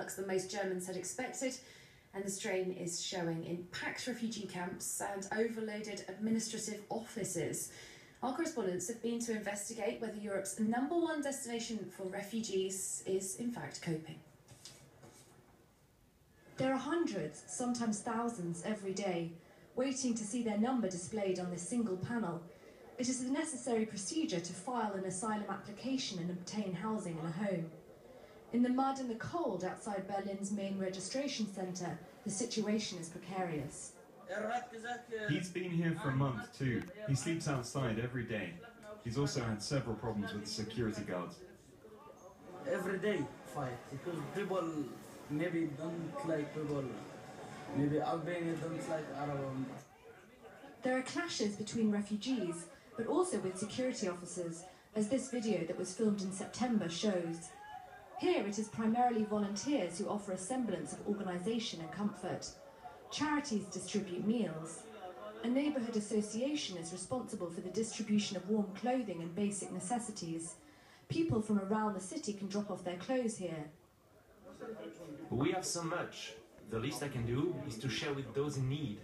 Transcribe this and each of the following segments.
than most Germans had expected, and the strain is showing in packed refugee camps and overloaded administrative offices. Our correspondents have been to investigate whether Europe's #1 destination for refugees is in fact coping. There are hundreds, sometimes thousands, every day, waiting to see their number displayed on this single panel. It is a necessary procedure to file an asylum application and obtain housing in a home. In the mud and the cold outside Berlin's main registration centre, the situation is precarious. He's been here for a month too. He sleeps outside every day. He's also had several problems with the security guards. Every day fight, because people maybe don't like people, maybe Albania don't like Arab. There are clashes between refugees, but also with security officers, as this video that was filmed in September shows. Here it is primarily volunteers who offer a semblance of organisation and comfort. Charities distribute meals. A neighbourhood association is responsible for the distribution of warm clothing and basic necessities. People from around the city can drop off their clothes here. We have so much. The least I can do is to share with those in need.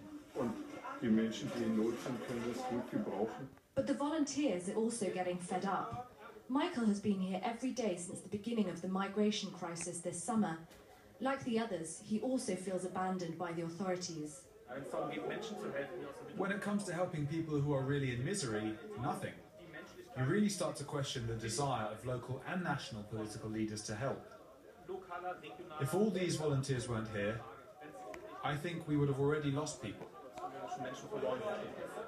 But the volunteers are also getting fed up. Michael has been here every day since the beginning of the migration crisis this summer. Like the others, he also feels abandoned by the authorities. When it comes to helping people who are really in misery, nothing. You really start to question the desire of local and national political leaders to help. If all these volunteers weren't here, I think we would have already lost people.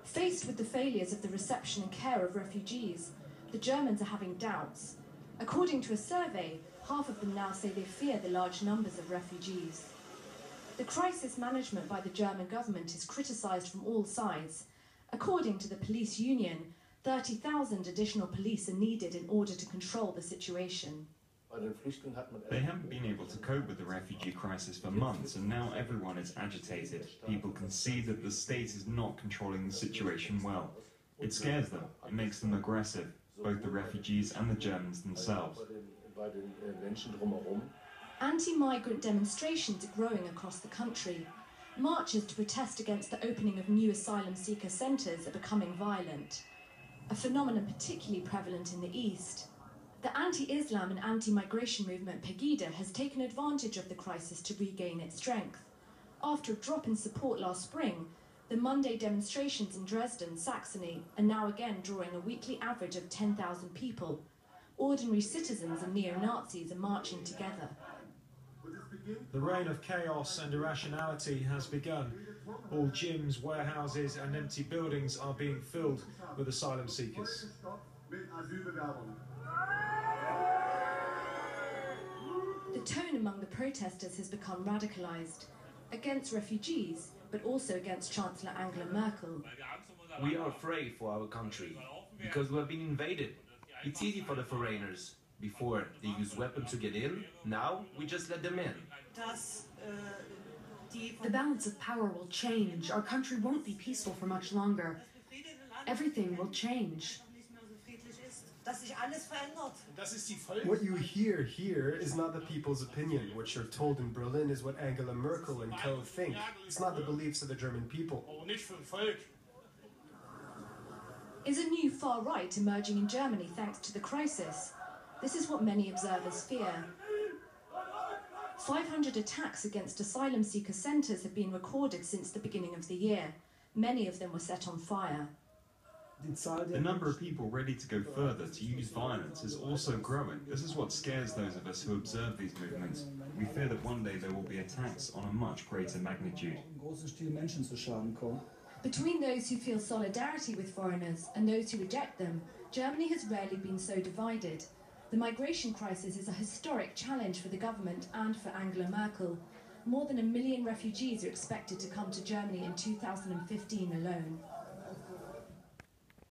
Faced with the failures of the reception and care of refugees, the Germans are having doubts. According to a survey, half of them now say they fear the large numbers of refugees. The crisis management by the German government is criticised from all sides. According to the police union, 30,000 additional police are needed in order to control the situation. They haven't been able to cope with the refugee crisis for months, and now everyone is agitated. People can see that the state is not controlling the situation well. It scares them, it makes them aggressive, both the refugees and the Germans themselves. Anti-migrant demonstrations are growing across the country. Marches to protest against the opening of new asylum seeker centres are becoming violent, a phenomenon particularly prevalent in the East. The anti-Islam and anti-migration movement Pegida has taken advantage of the crisis to regain its strength. After a drop in support last spring, the Monday demonstrations in Dresden, Saxony, are now again drawing a weekly average of 10,000 people. Ordinary citizens and neo-Nazis are marching together. The reign of chaos and irrationality has begun. All gyms, warehouses and empty buildings are being filled with asylum seekers. The tone among the protesters has become radicalised, against refugees, but also against Chancellor Angela Merkel. We are afraid for our country, because we have been invaded. It's easy for the foreigners. Before, they used weapons to get in, now we just let them in. The balance of power will change. Our country won't be peaceful for much longer. Everything will change. What you hear here is not the people's opinion. What you're told in Berlin is what Angela Merkel and co think. It's not the beliefs of the German people. Is a new far right emerging in Germany thanks to the crisis? This is what many observers fear. 500 attacks against asylum seeker centres have been recorded since the beginning of the year. Many of them were set on fire. The number of people ready to go further to use violence is also growing. This is what scares those of us who observe these movements. We fear that one day there will be attacks on a much greater magnitude. Between those who feel solidarity with foreigners and those who reject them, Germany has rarely been so divided. The migration crisis is a historic challenge for the government and for Angela Merkel. More than 1 million refugees are expected to come to Germany in 2015 alone.